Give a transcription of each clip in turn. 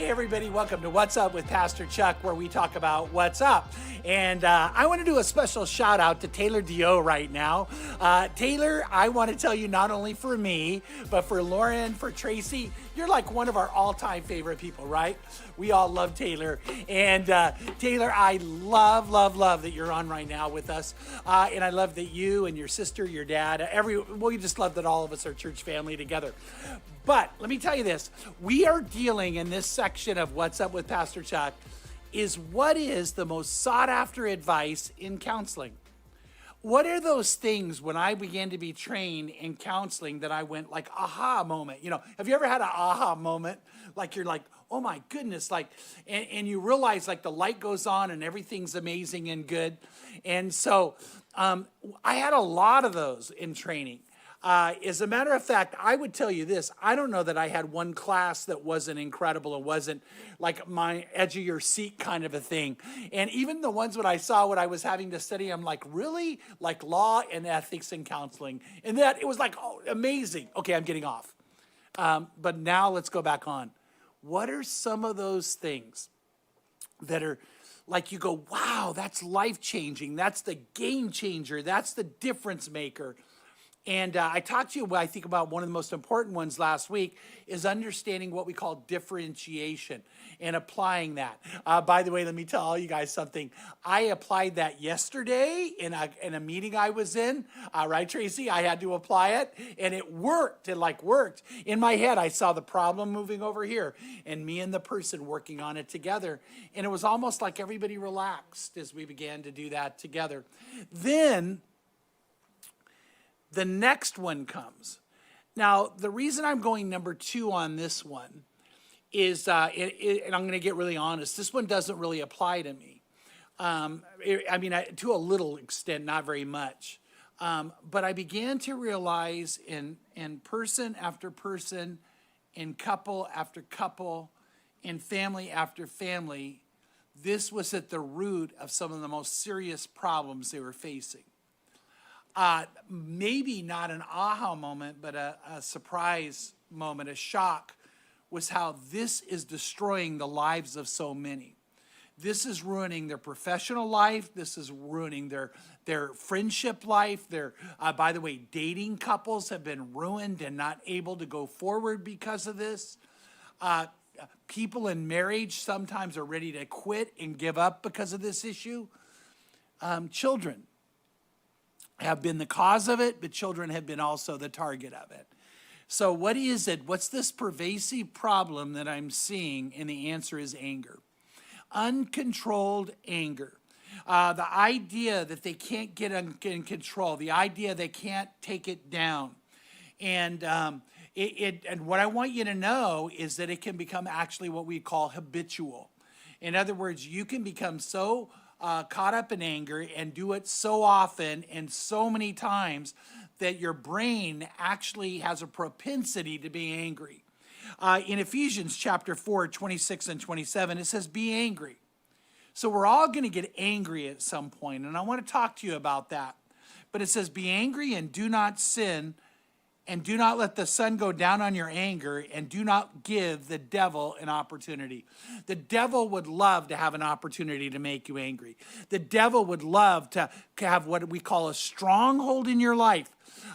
Hey everybody, welcome to What's Up with Pastor Chuck, where we talk about what's up. And I want to do a special shout out to Taylor Dio right now. Taylor, I want to tell you, not only for me, but for Lauren, for Tracy, you're like one of our all-time favorite people, right? We all love Taylor. And Taylor, I love that you're on right now with us. And I love that you and your sister, your dad, we just love that all of us are church family together. But let me tell you this, we are dealing in this section of What's Up with Pastor Chuck is what is the most sought after advice in counseling? What are those things when I began to be trained in counseling that I went like aha moment? You know, have you ever had an aha moment? Like you're like, oh my goodness, like, and you realize like the light goes on and everything's amazing and good. And so I had a lot of those in training. As a matter of fact, I would tell you this, I don't know that I had one class that wasn't incredible and wasn't like my edge of your seat kind of a thing. And even the ones that I saw what I was having to study, I'm like, really? Like law and ethics and counseling. And that it was like, oh, amazing. Okay, I'm getting off. But now let's go back on. What are some of those things that are like you go, wow, that's life-changing. That's the game changer. That's the difference maker. And I talked to you, I think, about one of the most important ones last week is understanding what we call differentiation and applying that. By the way, let me tell all you guys something. I applied that yesterday in a meeting I was in. Right, Tracy? I had to apply it, and it worked. It worked. In my head, I saw the problem moving over here, and me and the person working on it together. And it was almost like everybody relaxed as we began to do that together. Then the next one comes. Now, the reason I'm going number 2 on this one is, and I'm going to get really honest, this one doesn't really apply to me. To a little extent, not very much. But I began to realize in person after person, in couple after couple, in family after family, this was at the root of some of the most serious problems they were facing. Maybe not an aha moment, but a surprise moment, a shock, was how this is destroying the lives of so many. This is ruining their professional life. This is ruining their friendship life. By the way, dating couples have been ruined and not able to go forward because of this. People in marriage sometimes are ready to quit and give up because of this issue. Children have been the cause of it, but children have been also the target of it. So what is it? What's this pervasive problem that I'm seeing? And the answer is anger. Uncontrolled anger. The idea that they can't get in control. The idea they can't take it down. And and what I want you to know is that it can become actually what we call habitual. In other words, you can become so caught up in anger and do it so often and so many times that your brain actually has a propensity to be angry. In Ephesians chapter 4, 26 and 27, it says, be angry. So we're all going to get angry at some point, and I want to talk to you about that. But it says, be angry and do not sin, and do not let the sun go down on your anger, and do not give the devil an opportunity. The devil would love to have an opportunity to make you angry. The devil would love to have what we call a stronghold in your life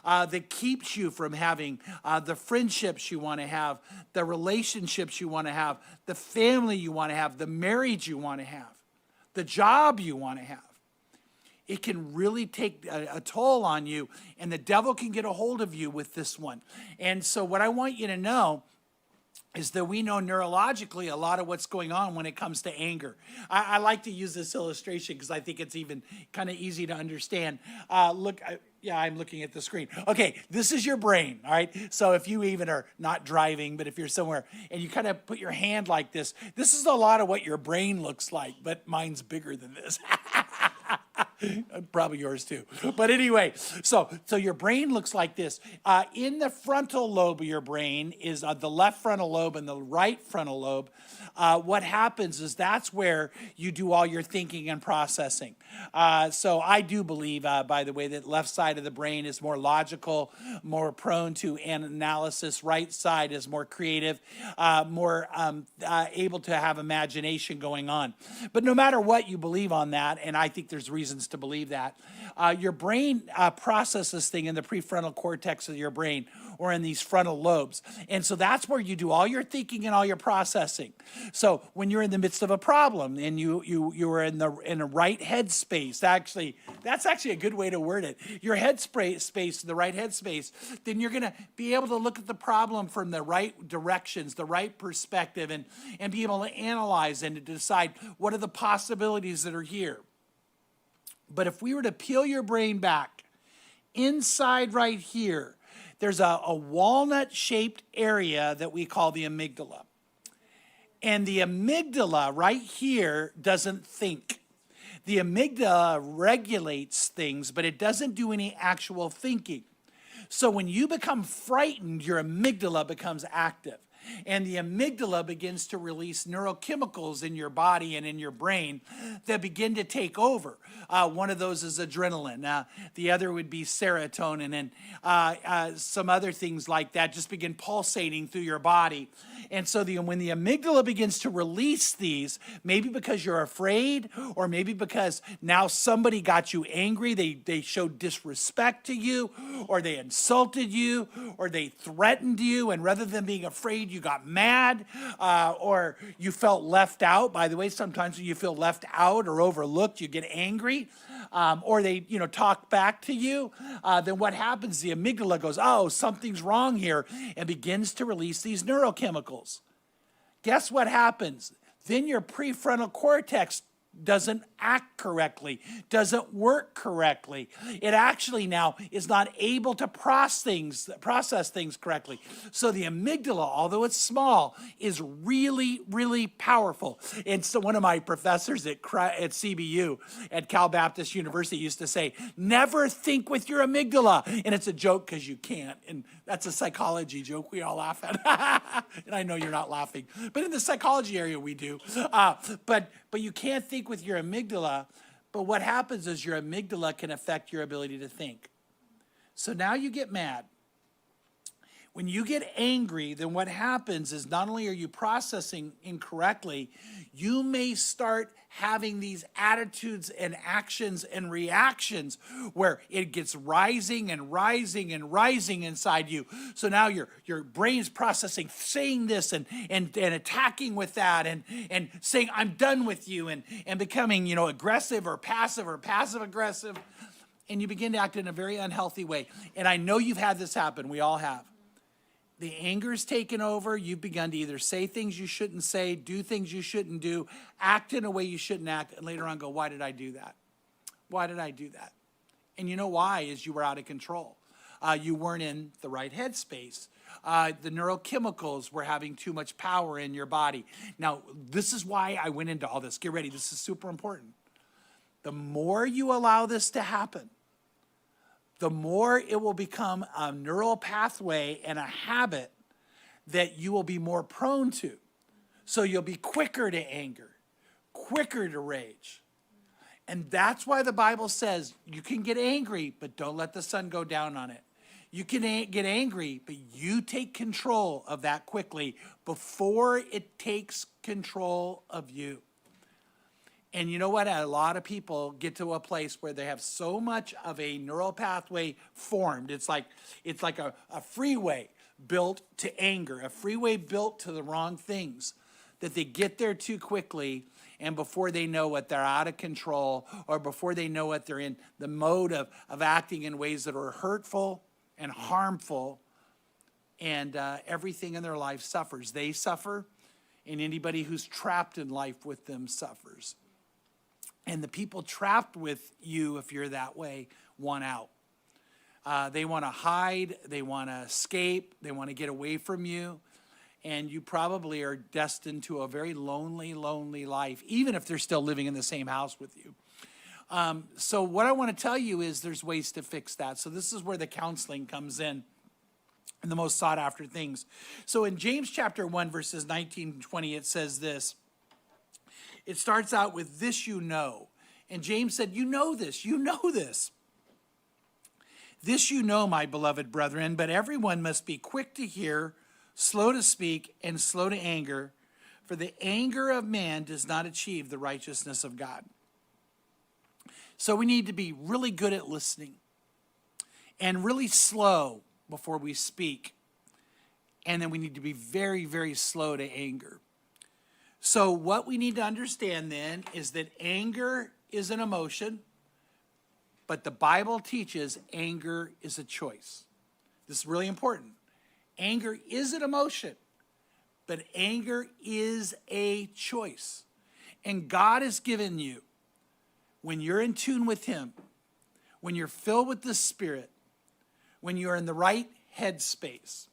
that keeps you from having the friendships you want to have, the relationships you want to have, the family you want to have, the marriage you want to have, the job you want to have. It can really take a toll on you, and the devil can get a hold of you with this one. And so what I want you to know is that we know neurologically a lot of what's going on when it comes to anger. I like to use this illustration because I think it's even kind of easy to understand. I'm looking at the screen. Okay, this is your brain, all right? So if you even are not driving, but if you're somewhere and you kind of put your hand like this is a lot of what your brain looks like, but mine's bigger than this. Probably yours too. But anyway, so your brain looks like this. In the frontal lobe of your brain is the left frontal lobe and the right frontal lobe. What happens is that's where you do all your thinking and processing. So I do believe, by the way, that left side of the brain is more logical, more prone to analysis. Right side is more creative, more able to have imagination going on. But no matter what you believe on that, and I think there's reasons to believe that, your brain processes thing in the prefrontal cortex of your brain or in these frontal lobes. And so that's where you do all your thinking and all your processing. So when you're in the midst of a problem and you are in a right head space, that's actually a good way to word it. Your head space, the right head space, then you're going to be able to look at the problem from the right directions, the right perspective, and be able to analyze and to decide what are the possibilities that are here. But if we were to peel your brain back, inside right here, there's a walnut-shaped area that we call the amygdala. And the amygdala right here doesn't think. The amygdala regulates things, but it doesn't do any actual thinking. So when you become frightened, your amygdala becomes active. And the amygdala begins to release neurochemicals in your body and in your brain that begin to take over. One of those is adrenaline. The other would be serotonin, and some other things like that just begin pulsating through your body. And so when the amygdala begins to release these, maybe because you're afraid, or maybe because now somebody got you angry, they showed disrespect to you, or they insulted you, or they threatened you, and rather than being afraid, you got mad, or you felt left out. By the way, sometimes when you feel left out or overlooked, you get angry, or they talk back to you. Then what happens? The amygdala goes, oh, something's wrong here, and begins to release these neurochemicals. Guess what happens? Then your prefrontal cortex doesn't act correctly, doesn't work correctly. It actually now is not able to process things correctly. So the amygdala, although it's small, is really, really powerful. And so one of my professors at CBU at Cal Baptist University used to say, never think with your amygdala. And it's a joke because you can't. And that's a psychology joke we all laugh at. And I know you're not laughing. But in the psychology area, we do. But you can't think with your amygdala, but what happens is your amygdala can affect your ability to think. So now you get mad. When you get angry, then what happens is not only are you processing incorrectly, you may start having these attitudes and actions and reactions where it gets rising and rising and rising inside you. So now your brain's processing, saying this and attacking with that and saying, I'm done with you, and becoming, aggressive or passive aggressive. And you begin to act in a very unhealthy way. And I know you've had this happen. We all have. The anger's taken over. You've begun to either say things you shouldn't say, do things you shouldn't do, act in a way you shouldn't act, and later on go, why did I do that? Why did I do that? And you know why is you were out of control. You weren't in the right headspace. The neurochemicals were having too much power in your body. Now, this is why I went into all this. Get ready. This is super important. The more you allow this to happen, the more it will become a neural pathway and a habit that you will be more prone to. So you'll be quicker to anger, quicker to rage. And that's why the Bible says you can get angry, but don't let the sun go down on it. You can get angry, but you take control of that quickly before it takes control of you. And you know what? A lot of people get to a place where they have so much of a neural pathway formed. It's like a freeway built to anger, a freeway built to the wrong things, that they get there too quickly, and before they know it, they're out of control, or before they know it, they're in the mode of acting in ways that are hurtful and harmful, and everything in their life suffers. They suffer, and anybody who's trapped in life with them suffers. And the people trapped with you, if you're that way, want out. They want to hide. They want to escape. They want to get away from you. And you probably are destined to a very lonely, lonely life, even if they're still living in the same house with you. So what I want to tell you is there's ways to fix that. So this is where the counseling comes in and the most sought after things. So in James chapter 1, verses 19 and 20, it says this. It starts out with this you know. And James said, you know this, you know this. This you know, my beloved brethren, but everyone must be quick to hear, slow to speak, and slow to anger, for the anger of man does not achieve the righteousness of God. So we need to be really good at listening and really slow before we speak. And then we need to be very, very slow to anger. So what we need to understand then is that anger is an emotion, but the Bible teaches anger is a choice. This is really important. Anger is an emotion, but anger is a choice. And God has given you, when you're in tune with Him, when you're filled with the Spirit, when you're in the right headspace,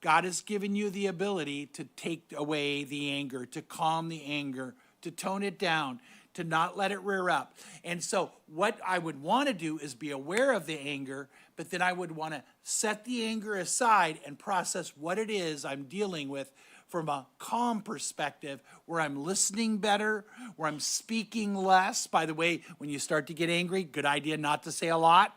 God has given you the ability to take away the anger, to calm the anger, to tone it down, to not let it rear up. And so what I would want to do is be aware of the anger, but then I would want to set the anger aside and process what it is I'm dealing with from a calm perspective, where I'm listening better, where I'm speaking less. By the way, when you start to get angry, good idea not to say a lot.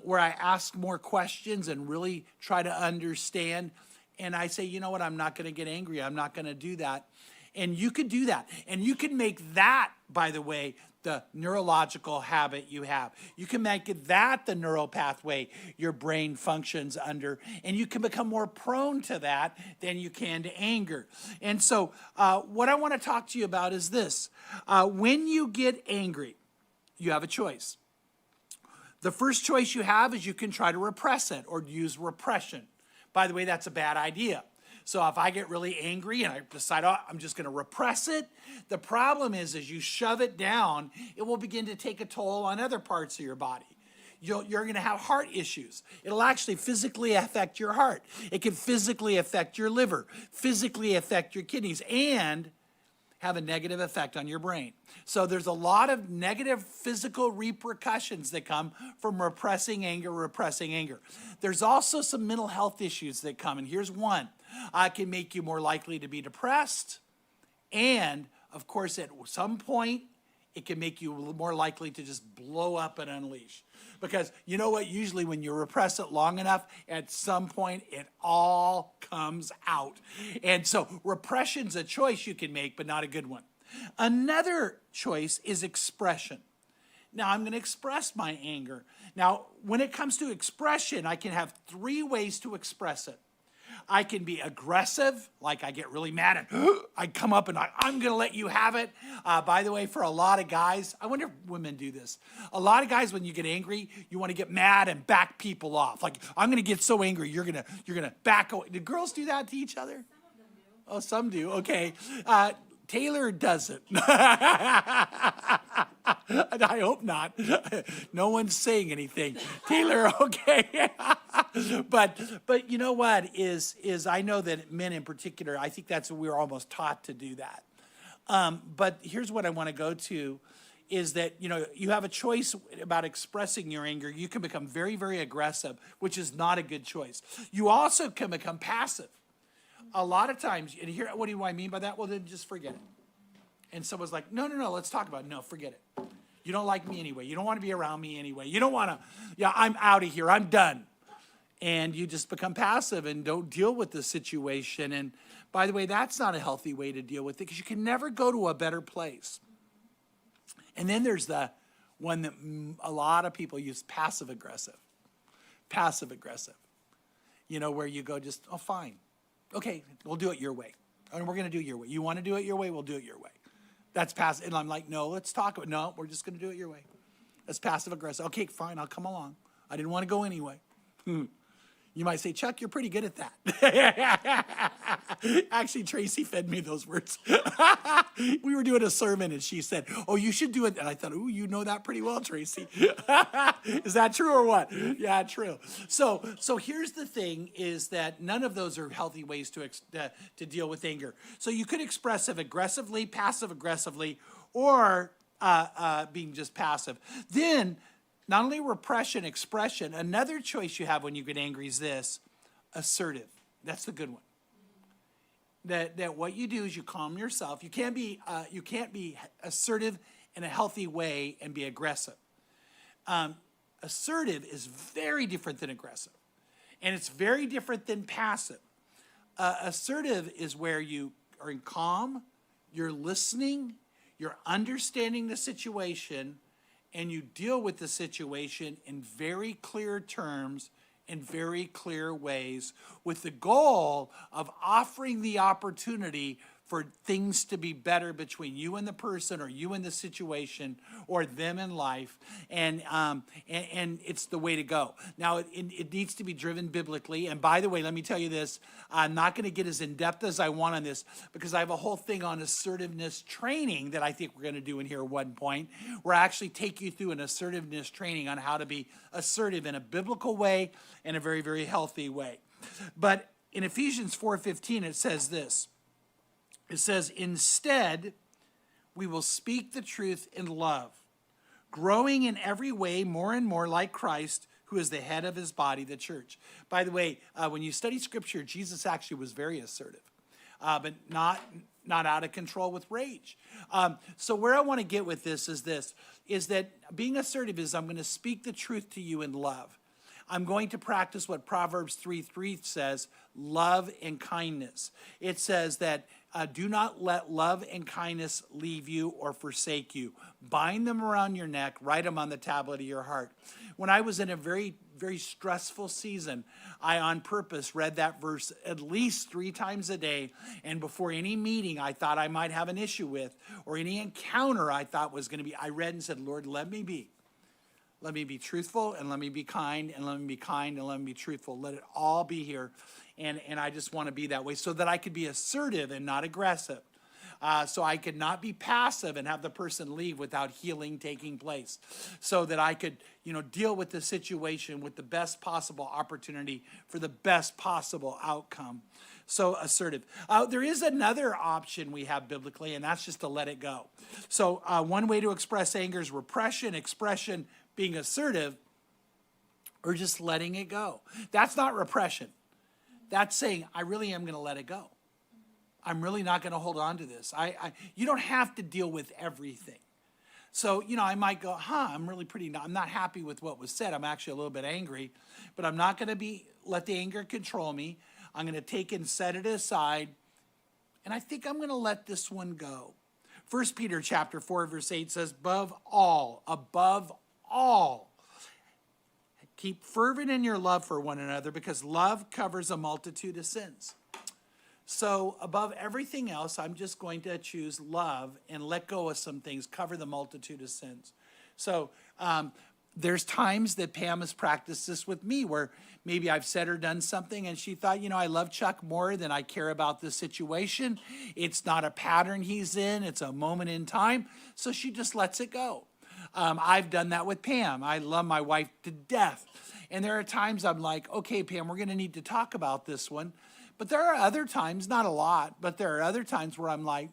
Where I ask more questions and really try to understand. And I say, you know what, I'm not going to get angry. I'm not going to do that. And you could do that. And you can make that, by the way, the neurological habit you have. You can make it that the neural pathway your brain functions under. And you can become more prone to that than you can to anger. And so what I want to talk to you about is this. When you get angry, you have a choice. The first choice you have is you can try to repress it or use repression. By the way, that's a bad idea. So if I get really angry and I decide, oh, I'm just going to repress it, the problem is as you shove it down, it will begin to take a toll on other parts of your body. You're going to have heart issues. It'll actually physically affect your heart. It can physically affect your liver, physically affect your kidneys, and have a negative effect on your brain. So there's a lot of negative physical repercussions that come from repressing anger. There's also some mental health issues that come, and here's one. It can make you more likely to be depressed, and of course at some point it can make you more likely to just blow up and unleash. Because you know what, usually when you repress it long enough, at some point it all comes out. And so repression's a choice you can make, but not a good one. Another choice is expression. Now I'm going to express my anger. Now when it comes to expression, I can have three ways to express it. I can be aggressive, like I get really mad and I come up and I'm going to let you have it. By the way, for a lot of guys, I wonder if women do this. A lot of guys, when you get angry, you want to get mad and back people off. Like, I'm going to get so angry, you're going to back away. Do girls do that to each other? Oh, some do. Okay. Taylor doesn't. And I hope not. No one's saying anything. Taylor, okay. But you know what is I know that men in particular, I think that's what we're almost taught to do that. But here's what I want to go to is that, you know, you have a choice about expressing your anger. You can become very, very aggressive, which is not a good choice. You also can become passive. A lot of times, and here, what do I mean by that? Well, then just forget it. And someone's like, no, let's talk about it. No, forget it. You don't like me anyway. You don't want to be around me anyway. You don't want to, yeah, I'm out of here. I'm done. And you just become passive and don't deal with the situation. And by the way, that's not a healthy way to deal with it because you can never go to a better place. And then there's the one that a lot of people use, passive aggressive. Passive aggressive. You know, where you go just, oh, fine. Okay, we'll do it your way. And we're going to do it your way. You want to do it your way? We'll do it your way. That's passive. And I'm like, no, let's talk about it. No, we're just going to do it your way. That's passive aggressive. Okay, fine, I'll come along. I didn't want to go anyway. You might say, Chuck, you're pretty good at that. Actually, Tracy fed me those words. We were doing a sermon and she said, oh, you should do it. And I thought, oh, you know that pretty well, Tracy. Is that true or what? Yeah, true. So here's the thing is that none of those are healthy ways to deal with anger. So you could express it aggressively, passive aggressively, or being just passive. Then, not only repression, expression, another choice you have when you get angry is this, assertive. That's the good one. That what you do is you calm yourself. You can't be assertive in a healthy way and be aggressive. Assertive is very different than aggressive. And it's very different than passive. Assertive is where you are in calm, you're listening, you're understanding the situation, and you deal with the situation in very clear terms, in very clear ways, with the goal of offering the opportunity for things to be better between you and the person, or you and the situation, or them in life, and it's the way to go. Now, it needs to be driven biblically, and by the way, let me tell you this, I'm not going to get as in-depth as I want on this, because I have a whole thing on assertiveness training that I think we're going to do in here at one point, where I actually take you through an assertiveness training on how to be assertive in a biblical way and a very, very healthy way. But in Ephesians 4:15, it says this. It says, instead, we will speak the truth in love, growing in every way more and more like Christ, who is the head of his body, the church. By the way, when you study Scripture, Jesus actually was very assertive, but not out of control with rage. So where I want to get with this is that being assertive is I'm going to speak the truth to you in love. I'm going to practice what Proverbs 3:3 says, love and kindness. It says that do not let love and kindness leave you or forsake you. Bind them around your neck, write them on the tablet of your heart. When I was in a very, very stressful season, I on purpose read that verse at least 3 times a day. And before any meeting I thought I might have an issue with, or any encounter I thought was going to be, I read and said, Lord, let me be. Let me be truthful, and let me be kind, and let me be kind, and let me be truthful. Let it all be here. And I just want to be that way so that I could be assertive and not aggressive. So I could not be passive and have the person leave without healing taking place. So that I could, deal with the situation with the best possible opportunity for the best possible outcome. So assertive. There is another option we have biblically, and that's just to let it go. So one way to express anger is repression, expression, being assertive, or just letting it go. That's not repression. That's saying, I really am going to let it go. I'm really not going to hold on to this. You don't have to deal with everything. So, I might go, I'm not happy with what was said. I'm actually a little bit angry, but I'm not going to let the anger control me. I'm going to take and set it aside, and I think I'm going to let this one go. 1 Peter chapter 4, verse 8 says, above all, keep fervent in your love for one another, because love covers a multitude of sins. So above everything else, I'm just going to choose love and let go of some things, cover the multitude of sins. So there's times that Pam has practiced this with me where maybe I've said or done something and she thought, I love Chuck more than I care about this situation. It's not a pattern he's in. It's a moment in time. So she just lets it go. I've done that with Pam. I love my wife to death. And there are times I'm like, okay, Pam, we're going to need to talk about this one. But there are other times, not a lot, but there are other times where I'm like,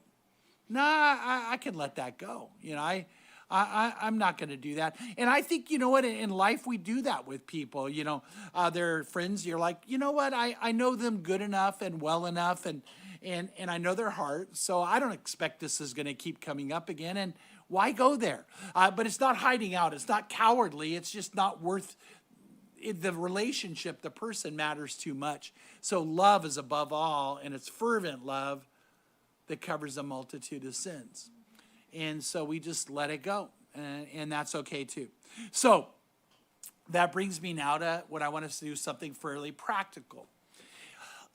nah, I can let that go. I'm not going to do that. And I think, what, in life we do that with people. There are friends, you're like, what, I know them good enough and well enough, and I know their heart, so I don't expect this is going to keep coming up again, and why go there? But it's not hiding out. It's not cowardly. It's just not worth the relationship. The person matters too much. So love is above all, and it's fervent love that covers a multitude of sins. And so we just let it go, and that's okay too. So that brings me now to what I want us to do, something fairly practical.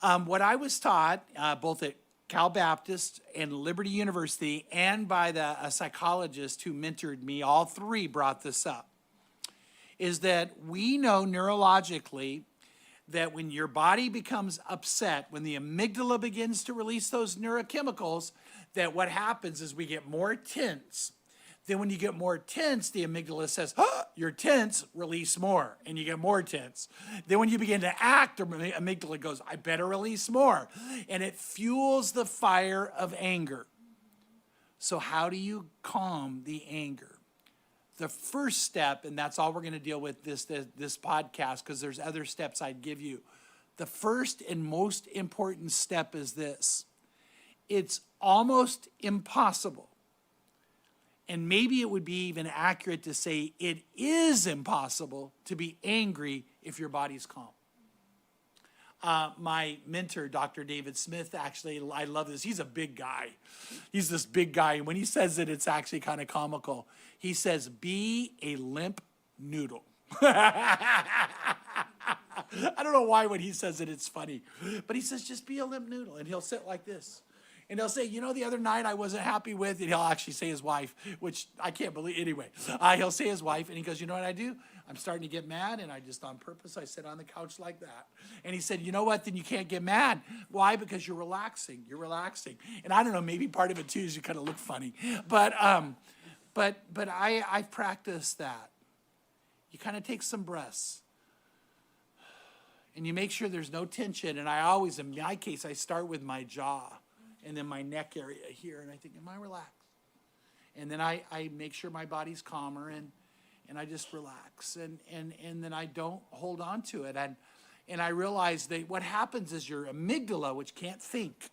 What I was taught, both at Cal Baptist and Liberty University, and by a psychologist who mentored me, all three brought this up, is that we know neurologically that when your body becomes upset, when the amygdala begins to release those neurochemicals, that what happens is we get more tense. Then when you get more tense, the amygdala says, you're tense, release more, and you get more tense. Then when you begin to act, the amygdala goes, I better release more. And it fuels the fire of anger. So how do you calm the anger? The first step, and that's all we're going to deal with this podcast, because there's other steps I'd give you. The first and most important step is this. It's almost impossible, and maybe it would be even accurate to say it is impossible to be angry if your body's calm. My mentor, Dr. David Smith, actually, I love this. He's a big guy. He's this big guy. And when he says it, it's actually kind of comical. He says, be a limp noodle. I don't know why when he says it, it's funny. But he says, just be a limp noodle. And he'll sit like this. And he'll say, the other night I wasn't happy with, and he'll actually say his wife, which I can't believe. Anyway, he'll say his wife, and he goes, you know what I do? I'm starting to get mad, and I just on purpose, I sit on the couch like that. And he said, you know what? Then you can't get mad. Why? Because you're relaxing. You're relaxing. And I don't know, maybe part of it too is you kind of look funny. But I've practiced that. You kind of take some breaths. And you make sure there's no tension. And I always, in my case, I start with my jaw and then my neck area here. And I think, am I relaxed? And then I make sure my body's calmer, and I just relax. And then I don't hold on to it. And I realize that what happens is your amygdala, which can't think,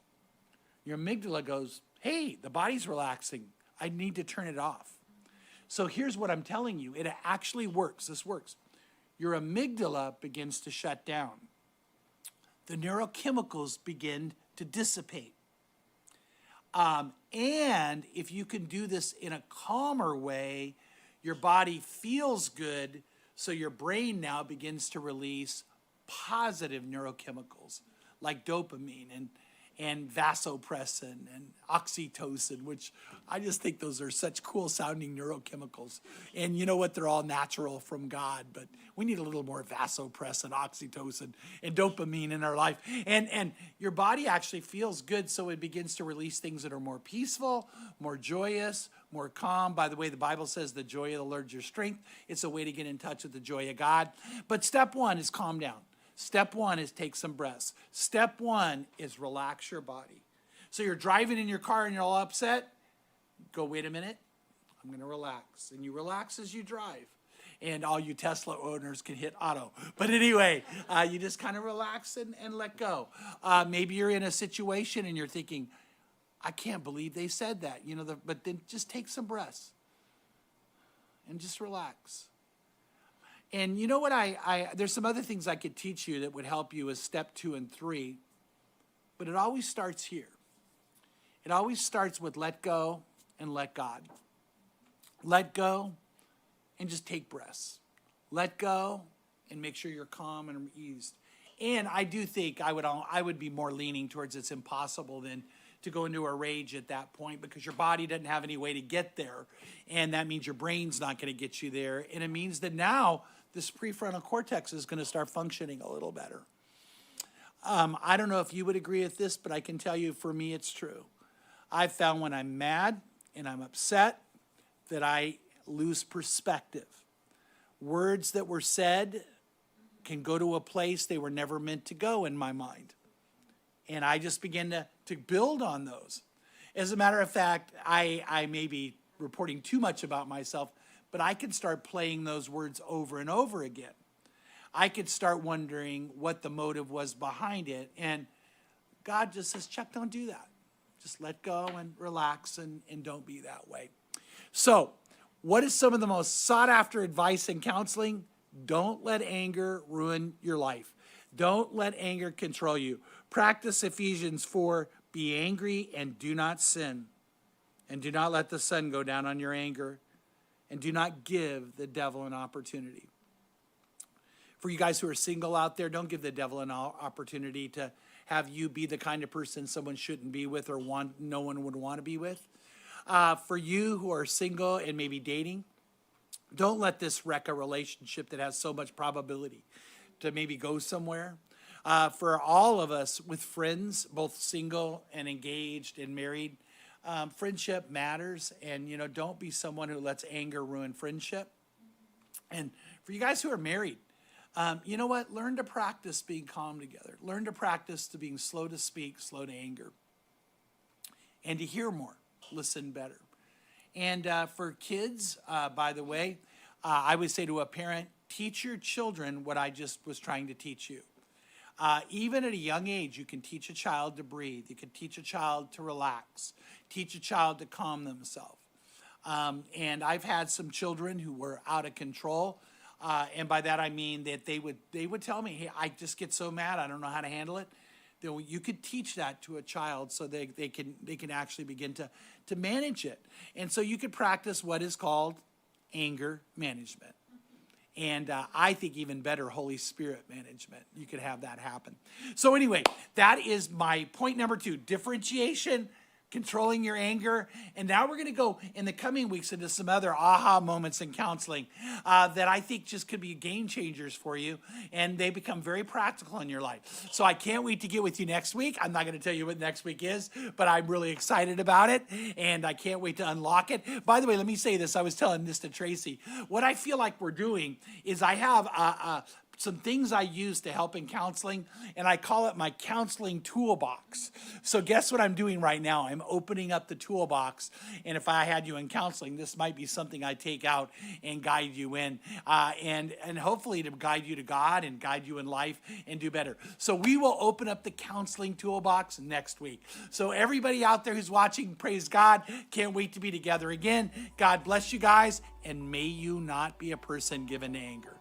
your amygdala goes, hey, the body's relaxing. I need to turn it off. So here's what I'm telling you. It actually works. This works. Your amygdala begins to shut down. The neurochemicals begin to dissipate. And if you can do this in a calmer way, your body feels good, so your brain now begins to release positive neurochemicals like dopamine and vasopressin and oxytocin, which I just think those are such cool sounding neurochemicals. And you know what? They're all natural from God, but we need a little more vasopressin, oxytocin, and dopamine in our life. And your body actually feels good, so it begins to release things that are more peaceful, more joyous, more calm. By the way, the Bible says the joy of the Lord is your strength. It's a way to get in touch with the joy of God. But step one is calm down. Step one is take some breaths. Step one is relax your body. So you're driving in your car and you're all upset. Go, wait a minute. I'm going to relax. And you relax as you drive. And all you Tesla owners can hit auto. But anyway, you just kind of relax and let go. Maybe you're in a situation and you're thinking, I can't believe they said that. But then just take some breaths and just relax. And you know what, there's some other things I could teach you that would help you as step 2 and 3, but it always starts here. It always starts with let go and let God. Let go and just take breaths. Let go and make sure you're calm and eased. And I do think I would be more leaning towards it's impossible than to go into a rage at that point, because your body doesn't have any way to get there. And that means your brain's not going to get you there. And it means that now this prefrontal cortex is going to start functioning a little better. I don't know if you would agree with this, but I can tell you for me it's true. I've found when I'm mad and I'm upset that I lose perspective. Words that were said can go to a place they were never meant to go in my mind. And I just begin to build on those. As a matter of fact, I may be reporting too much about myself, but I could start playing those words over and over again. I could start wondering what the motive was behind it. And God just says, Chuck, don't do that. Just let go and relax and don't be that way. So what is some of the most sought after advice in counseling? Don't let anger ruin your life. Don't let anger control you. Practice Ephesians 4, be angry and do not sin. And do not let the sun go down on your anger. And do not give the devil an opportunity. For you guys who are single out there, don't give the devil an opportunity to have you be the kind of person someone shouldn't be with or no one would want to be with. For you who are single and maybe dating, don't let this wreck a relationship that has so much probability to maybe go somewhere. For all of us with friends, both single and engaged and married, friendship matters, and don't be someone who lets anger ruin friendship. And for you guys who are married, you know what? Learn to practice being calm together. Learn to practice to being slow to speak, slow to anger, and to hear more. listen better. And for kids, by the way, I would say to a parent, teach your children what I just was trying to teach you. Even at a young age, you can teach a child to breathe. You can teach a child to relax, teach a child to calm themselves. And I've had some children who were out of control. And by that, I mean that they would tell me, hey, I just get so mad. I don't know how to handle it. You could teach that to a child so they can actually begin to manage it. And so you could practice what is called anger management. And I think even better, Holy Spirit management. You could have that happen. So anyway, that is my point number 2, differentiation, controlling your anger. And now we're going to go in the coming weeks into some other aha moments in counseling that I think just could be game changers for you. And they become very practical in your life. So I can't wait to get with you next week. I'm not going to tell you what next week is, but I'm really excited about it. And I can't wait to unlock it. By the way, let me say this. I was telling this to Tracy. What I feel like we're doing is I have some things I use to help in counseling, and I call it my counseling toolbox. So guess what I'm doing right now? I'm opening up the toolbox, and if I had you in counseling, this might be something I take out and guide you in, and hopefully to guide you to God and guide you in life and do better. So we will open up the counseling toolbox next week. So everybody out there who's watching, praise God. Can't wait to be together again. God bless you guys, and may you not be a person given to anger.